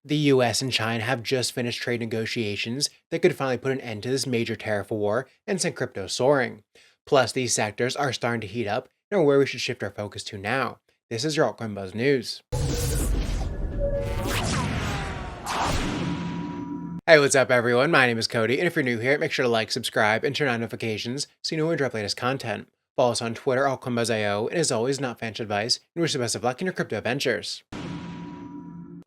The US and China have just finished trade negotiations that could finally put an end to this major tariff war and send crypto soaring. Plus, these sectors are starting to heat up and are where we should shift our focus to now. This is your Altcoin Buzz News. Hey, what's up, everyone? My name is Cody, and if you're new here, make sure to like, subscribe, and turn on notifications so you know when we drop latest content. Follow us on Twitter, altcoinbuzz.io, and as always, not financial advice, and wish you the best of luck in your crypto ventures.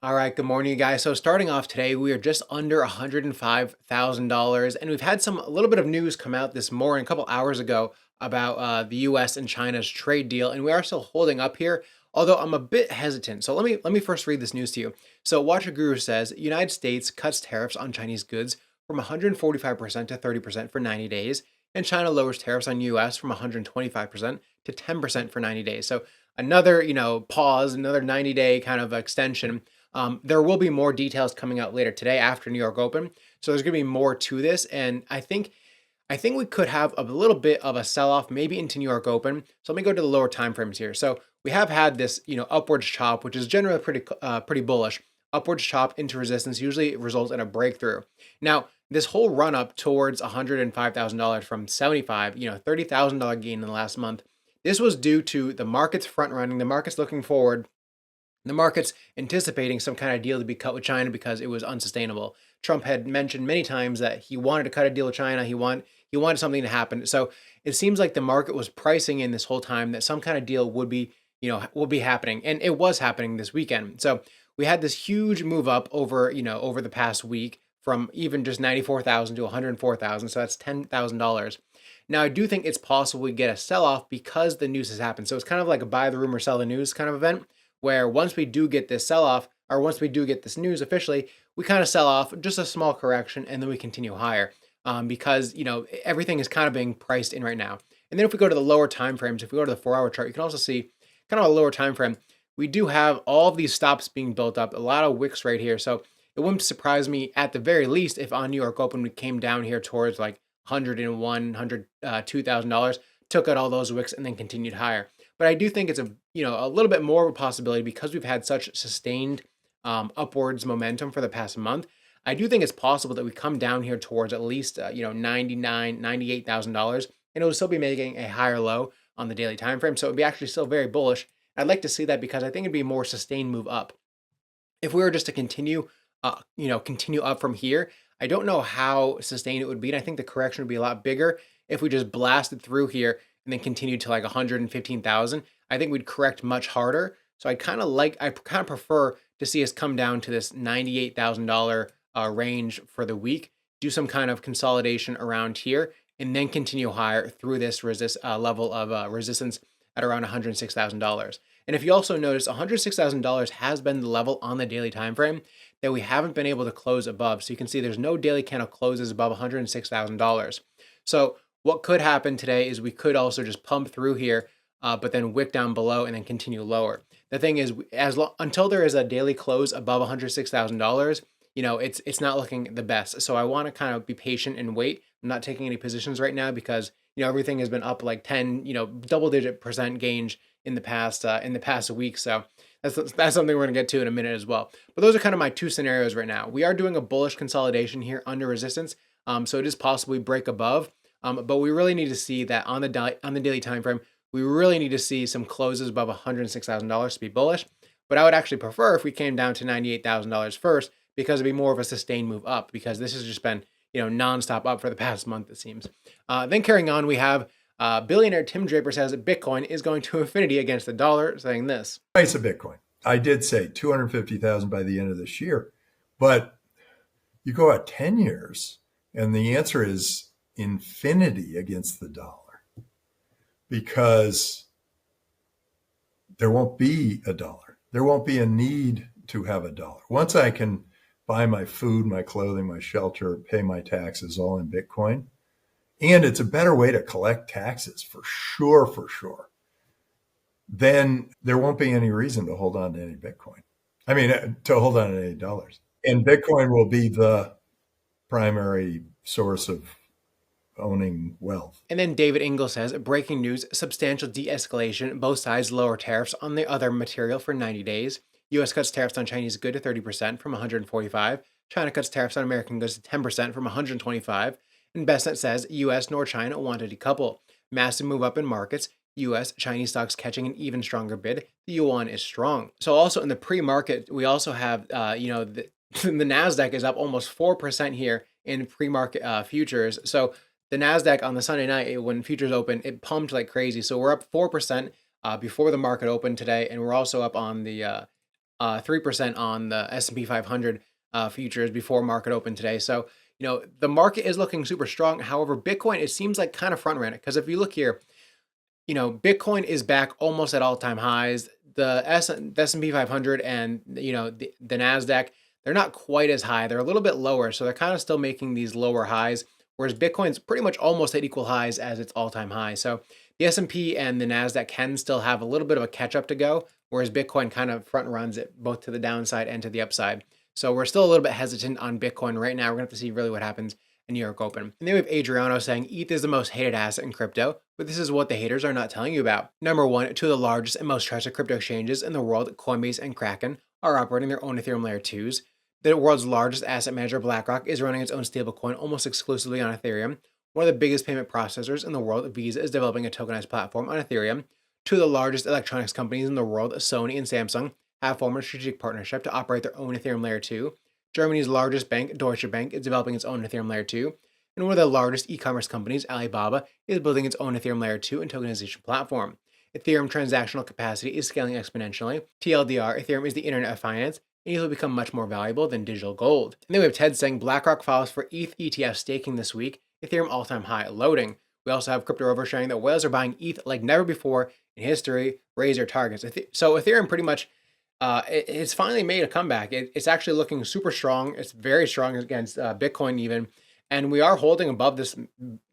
All right, good morning, you guys. So starting off today, we are just under $105,000, and we've had a little bit of news come out this morning, a couple hours ago, about the U.S. and China's trade deal, and we are still holding up here. Although I'm a bit hesitant, so let me first read this news to you. So Watcher Guru says United States cuts tariffs on Chinese goods from 145% to 30% for 90 days, and China lowers tariffs on U.S. from 125% to 10% for 90 days. So another, pause, another 90-day kind of extension. There will be more details coming out later today after New York Open. So there's going to be more to this. And I think we could have a little bit of a sell-off maybe into New York Open. So let me go to the lower time frames here. So we have had this, upwards chop, which is generally pretty bullish. Upwards chop into resistance usually results in a breakthrough. Now, this whole run up towards $105,000 from 75, $30,000 gain in the last month. This was due to the markets front running, the markets looking forward, the market's anticipating some kind of deal to be cut with China because it was unsustainable. Trump had mentioned many times that he wanted to cut a deal with China. He wanted something to happen. So it seems like the market was pricing in this whole time that some kind of deal would be happening, and it was happening this weekend. So we had this huge move up over the past week from even just 94,000 to 104,000. So that's $10,000. Now I do think it's possible we get a sell off because the news has happened. So it's kind of like a buy the rumor, sell the news kind of event, where once we do get this sell-off, or once we do get this news officially, we kind of sell off, just a small correction, and then we continue higher because, everything is kind of being priced in right now. And then if we go to the lower time frames, if we go to the 4-hour chart, you can also see kind of a lower time frame. We do have all of these stops being built up, a lot of wicks right here. So it wouldn't surprise me at the very least if on New York Open we came down here towards like $101,000, $102,000, took out all those wicks, and then continued higher. But I do think it's a little bit more of a possibility because we've had such sustained upwards momentum for the past month. I do think it's possible that we come down here towards at least $99,000, $98,000, and it will still be making a higher low on the daily time frame. So it would be actually still very bullish. I'd like to see that because I think it'd be a more sustained move up. If we were just to continue up from here, I don't know how sustained it would be, and I think the correction would be a lot bigger if we just blasted through here and then continued to like 115,000. I think we'd correct much harder. So I kind of prefer to see us come down to this $98,000 range for the week, do some kind of consolidation around here, and then continue higher through this level of resistance at around $106,000. And if you also notice, $106,000 has been the level on the daily time frame that we haven't been able to close above. So you can see there's no daily candle closes above $106,000. So what could happen today is we could also just pump through here, but then wick down below and then continue lower. The thing is, until there is a daily close above $106,000, it's not looking the best. So I want to kind of be patient and wait. I'm not taking any positions right now because everything has been up like 10, double-digit percent gains in the past week. So that's something we're gonna get to in a minute as well. But those are kind of my two scenarios right now. We are doing a bullish consolidation here under resistance, so it is possible we break above. But we really need to see that on the daily time frame, we really need to see some closes above $106,000 to be bullish. But I would actually prefer if we came down to $98,000 first, because it'd be more of a sustained move up, because this has just been nonstop up for the past month, it seems. Then carrying on, we have billionaire Tim Draper says that Bitcoin is going to infinity against the dollar, saying this. Price of Bitcoin. I did say 250,000 by the end of this year, but you go out 10 years and the answer is infinity against the dollar, because there won't be a dollar. There won't be a need to have a dollar. Once I can buy my food, my clothing, my shelter, pay my taxes all in Bitcoin, and it's a better way to collect taxes for sure, then there won't be any reason to hold on to any Bitcoin. I mean, to hold on to any dollars. And Bitcoin will be the primary source of owning wealth. And then David Ingle says, breaking news, substantial de-escalation, both sides lower tariffs on the other material for 90 days. US cuts tariffs on Chinese goods to 30% from 145. China cuts tariffs on American goods to 10% from 125. And Bestnet says US nor China want to decouple. Massive move up in markets. US, Chinese stocks catching an even stronger bid. The yuan is strong. So also in the pre-market, we also have, the NASDAQ is up almost 4% here in pre-market futures. So the NASDAQ on the Sunday night, when futures open, it pumped like crazy. So we're up 4% before the market opened today. And we're also up on the 3% on the S&P 500 futures before market open today. So, the market is looking super strong. However, Bitcoin, it seems like kind of front ran it. Because if you look here, Bitcoin is back almost at all-time highs. The S&P 500 and, the NASDAQ, they're not quite as high. They're a little bit lower. So they're kind of still making these lower highs, whereas Bitcoin's pretty much almost at equal highs as its all-time high. So the S&P and the NASDAQ can still have a little bit of a catch-up to go, whereas Bitcoin kind of front runs it both to the downside and to the upside. So we're still a little bit hesitant on Bitcoin right now. We're going to have to see really what happens in New York Open. And then we have Adriano saying ETH is the most hated asset in crypto, but this is what the haters are not telling you about. Number one, two of the largest and most trusted crypto exchanges in the world, Coinbase and Kraken, are operating their own Ethereum Layer 2s. The world's largest asset manager, BlackRock, is running its own stablecoin almost exclusively on Ethereum. One of the biggest payment processors in the world, Visa, is developing a tokenized platform on Ethereum. Two of the largest electronics companies in the world, Sony and Samsung, have formed a strategic partnership to operate their own Ethereum Layer 2. Germany's largest bank, Deutsche Bank, is developing its own Ethereum Layer 2. And one of the largest e-commerce companies, Alibaba, is building its own Ethereum Layer 2 and tokenization platform. Ethereum transactional capacity is scaling exponentially. TLDR, Ethereum is the internet of finance, and ETH will become much more valuable than digital gold. And then we have Ted saying BlackRock files for ETH ETF staking this week, Ethereum all-time high loading. We also have Crypto Rover sharing that whales are buying ETH like never before in history, raise their targets. So Ethereum pretty much, it's finally made a comeback. It's actually looking super strong. It's very strong against Bitcoin even. And we are holding above this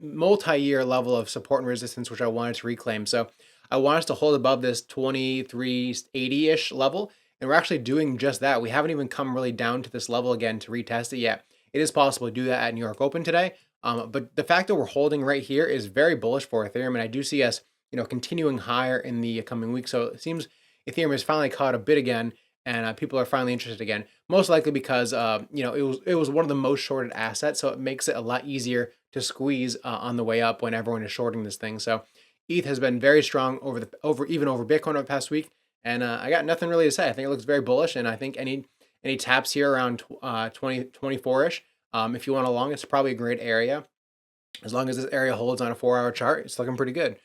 multi-year level of support and resistance, which I wanted to reclaim. So I want us to hold above this 2380-ish level. And we're actually doing just that. We haven't even come really down to this level again to retest it yet. It is possible to do that at New York Open today. But the fact that we're holding right here is very bullish for Ethereum. And I do see us, continuing higher in the coming weeks. So it seems Ethereum has finally caught a bid again. And people are finally interested again, most likely because it was one of the most shorted assets, so it makes it a lot easier to squeeze on the way up when everyone is shorting this thing. So ETH has been very strong over Bitcoin over the past week, and I got nothing really to say. I think it looks very bullish, and I think any taps here around 2024-ish, if you want a long, it's probably a great area. As long as this area holds on a 4-hour chart, it's looking pretty good.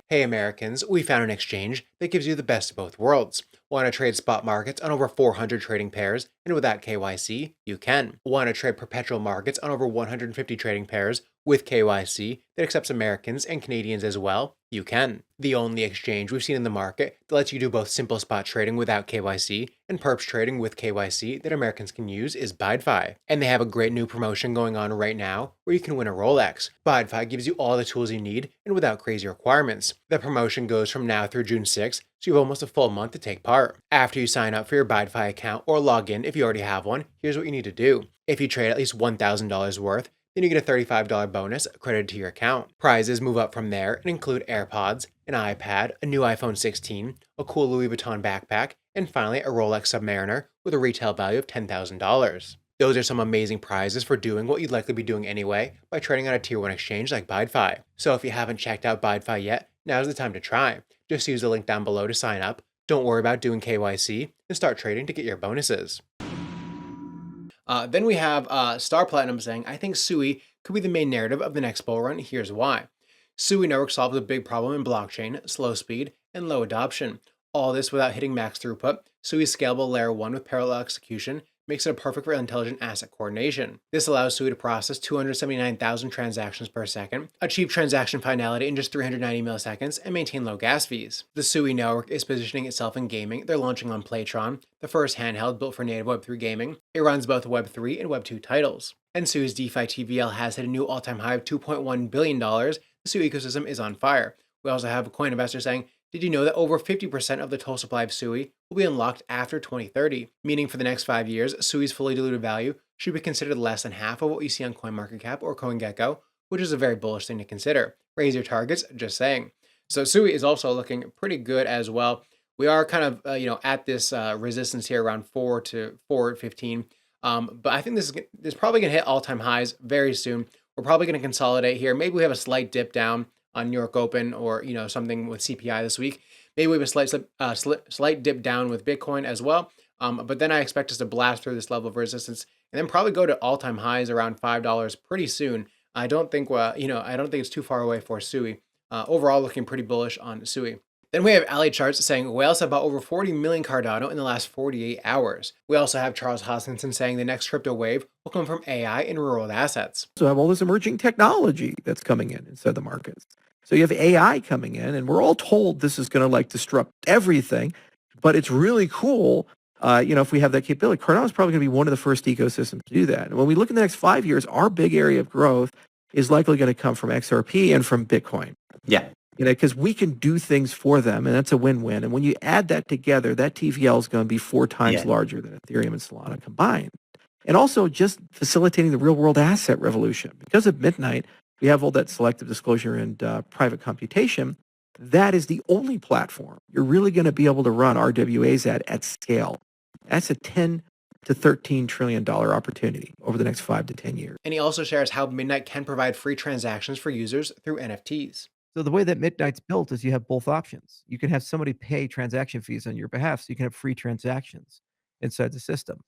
Hey Americans, we found an exchange that gives you the best of both worlds. Want to trade spot markets on over 400 trading pairs, and without KYC, you can. Want to trade perpetual markets on over 150 trading pairs with KYC that accepts Americans and Canadians as well? You can. The only exchange we've seen in the market that lets you do both simple spot trading without KYC and perps trading with KYC that Americans can use is BYDFi. And they have a great new promotion going on right now where you can win a Rolex. BYDFi gives you all the tools you need and without crazy requirements. The promotion goes from now through June 6th, so you have almost a full month to take part. After you sign up for your BYDFi account or log in if you already have one, here's what you need to do. If you trade at least $1,000 worth, then you get a $35 bonus credited to your account. Prizes move up from there and include AirPods, an iPad, a new iPhone 16, a cool Louis Vuitton backpack, and finally a Rolex Submariner with a retail value of $10,000. Those are some amazing prizes for doing what you'd likely be doing anyway by trading on a tier 1 exchange like BYDFi. So if you haven't checked out BYDFi yet, now's the time to try. Just use the link down below to sign up. Don't worry about doing KYC and start trading to get your bonuses. Then we have Star Platinum saying, I think SUI could be the main narrative of the next bull run. Here's why. SUI network solves a big problem in blockchain, slow speed, and low adoption. All this without hitting max throughput. SUI's scalable layer 1 with parallel execution makes it perfect for intelligent asset coordination. This allows SUI to process 279,000 transactions per second, achieve transaction finality in just 390 milliseconds, and maintain low gas fees. The SUI network is positioning itself in gaming. They're launching on Playtron, the first handheld built for native Web3 gaming. It runs both Web3 and Web2 titles. And SUI's DeFi TVL has hit a new all-time high of $2.1 billion. The SUI ecosystem is on fire. We also have a coin investor saying, did you know that over 50% of the total supply of SUI will be unlocked after 2030? Meaning for the next 5 years, SUI's fully diluted value should be considered less than half of what you see on CoinMarketCap or CoinGecko, which is a very bullish thing to consider. Raise your targets, just saying. So SUI is also looking pretty good as well. We are kind of, at this resistance here around 4 to 415. But I think this is probably going to hit all-time highs very soon. We're probably going to consolidate here. Maybe we have a slight dip down on New York Open or, something with CPI this week. Maybe we have a slight dip down with Bitcoin as well. But then I expect us to blast through this level of resistance and then probably go to all-time highs around $5 pretty soon. I don't think, I don't think it's too far away for SUI. Overall, looking pretty bullish on SUI. Then we have Alley Charts saying whales have bought over 40 million Cardano in the last 48 hours. We also have Charles Hoskinson saying the next crypto wave will come from AI and real-world assets. So have all this emerging technology that's coming in inside the markets. So you have AI coming in, and we're all told this is going to disrupt everything, but it's really cool. If we have that capability, Cardano is probably going to be one of the first ecosystems to do that. And when we look in the next 5 years, our big area of growth is likely going to come from XRP and from Bitcoin. Yeah. Because we can do things for them, and that's a win-win. And when you add that together, that TVL is going to be 4 times larger than Ethereum and Solana combined. And also just facilitating the real-world asset revolution. Because of Midnight, we have all that selective disclosure and private computation. That is the only platform you're really going to be able to run RWAs at scale. That's a $10 to $13 trillion opportunity over the next 5 to 10 years. And he also shares how Midnight can provide free transactions for users through NFTs. So the way that Midnight's built is you have both options. You can have somebody pay transaction fees on your behalf, so you can have free transactions inside the system.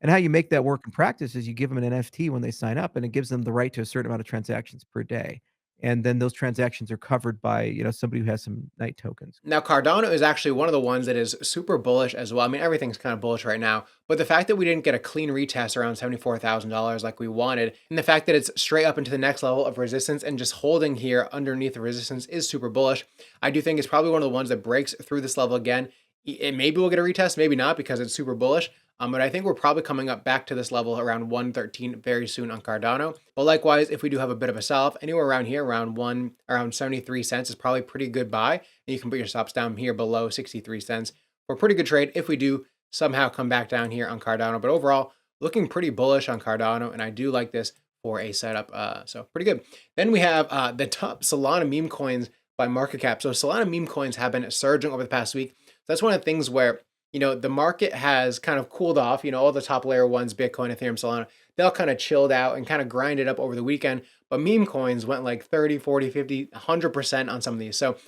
And how you make that work in practice is you give them an NFT when they sign up, and it gives them the right to a certain amount of transactions per day. And then those transactions are covered by, somebody who has some night tokens. Now, Cardano is actually one of the ones that is super bullish as well. I mean, everything's kind of bullish right now, but the fact that we didn't get a clean retest around $74,000 like we wanted, and the fact that it's straight up into the next level of resistance and just holding here underneath the resistance is super bullish. I do think it's probably one of the ones that breaks through this level again. Maybe we'll get a retest, maybe not, because it's super bullish. But I think we're probably coming up back to this level around 113 very soon on Cardano. But likewise, if we do have a bit of a sell-off, anywhere around here, around 73 cents is probably a pretty good buy. And you can put your stops down here below 63 cents for a pretty good trade if we do somehow come back down here on Cardano. But overall, looking pretty bullish on Cardano, and I do like this for a setup. So pretty good. Then we have the top Solana meme coins by market cap. So Solana meme coins have been surging over the past week. So that's one of the things where the market has kind of cooled off. All the top layer ones, Bitcoin, Ethereum, Solana, they all kind of chilled out and kind of grinded up over the weekend. But meme coins went like 30, 40, 50, 100% on some of these. So,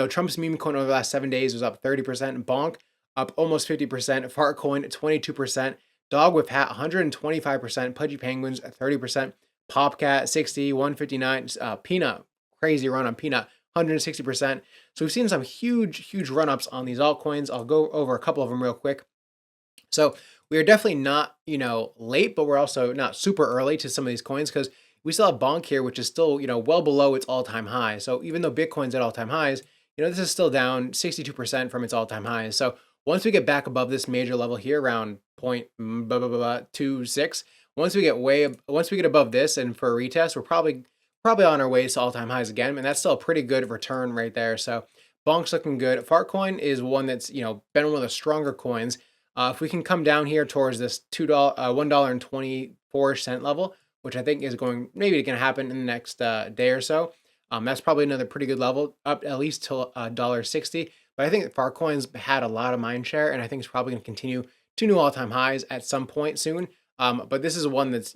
Trump's meme coin over the last 7 days was up 30%. Bonk up almost 50%. Fartcoin 22%. Dog with Hat 125%. Pudgy Penguins 30%. Popcat 60, 159. Peanut, crazy run on Peanut, 160%. So we've seen some huge run-ups on these altcoins. I'll go over a couple of them real quick. So we are definitely not, late, but we're also not super early to some of these coins because we still have Bonk here, which is still, well below its all-time high. So even though Bitcoin's at all-time highs, this is still down 62% from its all-time highs. So once we get back above this major level here around 0.26, once we get above this and for a retest, we're probably on our way to all-time highs again, and that's still a pretty good return right there. So Bonk's looking good. Fartcoin is one that's been one of the stronger coins. If we can come down here towards this $1.24 level, which I think is maybe going to happen in the next day or so, that's probably another pretty good level, up at least till $1.60. But I think that Fartcoin's had a lot of mind share, and I think it's probably going to continue to new all-time highs at some point soon. But this is one that's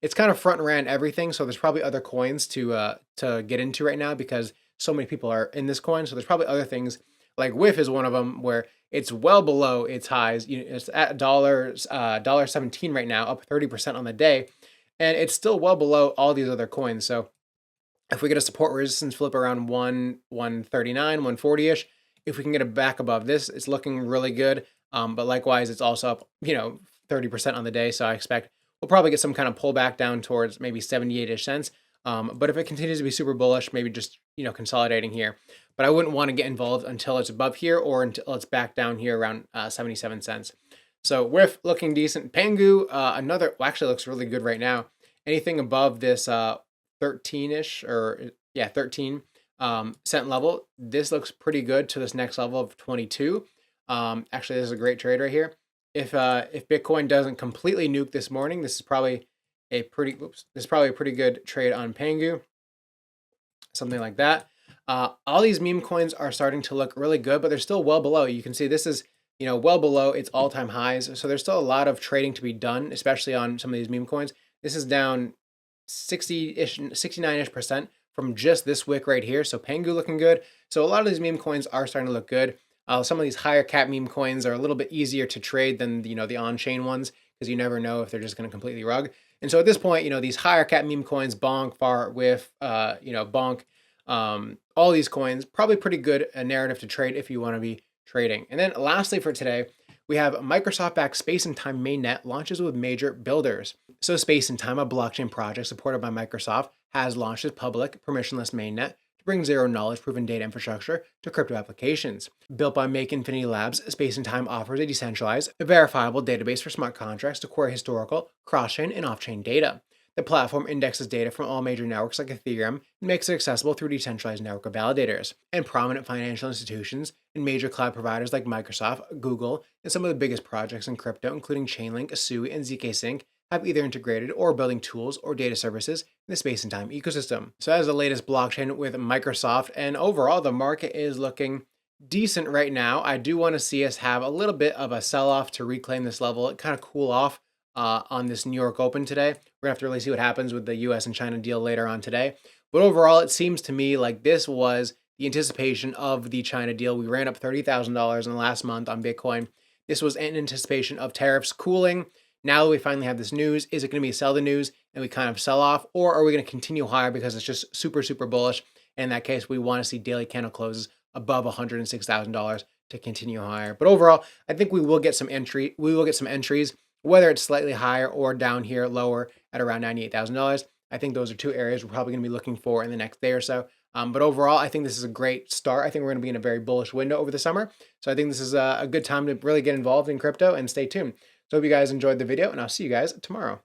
it's kind of front ran everything, so there's probably other coins to get into right now because so many people are in this coin. So there's probably other things like WIF is one of them where it's well below its highs. It's at $1.17 right now, up 30% on the day, and it's still well below all these other coins. So if we get a support resistance flip around 139, 140ish, if we can get it back above this, it's looking really good. But likewise, it's also up 30% on the day. So I expect we'll probably get some kind of pullback down towards maybe 78-ish cents. But if it continues to be super bullish, maybe just, consolidating here. But I wouldn't want to get involved until it's above here or until it's back down here around 77 cents. So WIF looking decent. Pangu, actually looks really good right now. Anything above this 13-ish or 13 cent level, this looks pretty good to this next level of 22. Actually, this is a great trade right here. If Bitcoin doesn't completely nuke this morning, this is probably a pretty good trade on Pangu, something like that. All these meme coins are starting to look really good, but they're still well below. You can see this is, well below its all-time highs. So there's still a lot of trading to be done, especially on some of these meme coins. This is down 60-ish, 69-ish% from just this wick right here. So Pengu looking good. So a lot of these meme coins are starting to look good. Some of these higher cap meme coins are a little bit easier to trade than, the on-chain ones, because you never know if they're just going to completely rug. And so at this point, these higher cap meme coins, Bonk, Far, Whiff, Bonk, all these coins, probably pretty good narrative to trade if you want to be trading. And then lastly for today, we have Microsoft-backed Space and Time Mainnet launches with major builders. So Space and Time, a blockchain project supported by Microsoft, has launched its public permissionless mainnet to bring zero-knowledge proven data infrastructure to crypto applications. Built by Make Infinity Labs, Space and Time offers a decentralized, verifiable database for smart contracts to query historical, cross-chain, and off-chain data. The platform indexes data from all major networks like Ethereum and makes it accessible through decentralized network validators. And prominent financial institutions and major cloud providers like Microsoft, Google, and some of the biggest projects in crypto, including Chainlink, Sui, and zkSync, have either integrated or are building tools or data services in the Space and Time ecosystem. So that is the latest blockchain with Microsoft, and overall the market is looking decent right now. I do want to see us have a little bit of a sell-off to reclaim this level, kind of cool off on this New York Open today. We're gonna have to really see what happens with the US and China deal later on today. But overall, it seems to me like this was the anticipation of the China deal. We ran up $30,000 in the last month on Bitcoin. This was in anticipation of tariffs cooling. Now that we finally have this news, is it going to be sell the news and we kind of sell off, or are we going to continue higher because it's just super, super bullish? And in that case, we want to see daily candle closes above $106,000 to continue higher. But overall, I think we will get some entries, whether it's slightly higher or down here lower at around $98,000. I think those are two areas we're probably going to be looking for in the next day or so. But overall, I think this is a great start. I think we're going to be in a very bullish window over the summer. So I think this is a good time to really get involved in crypto, and stay tuned. So hope you guys enjoyed the video, and I'll see you guys tomorrow.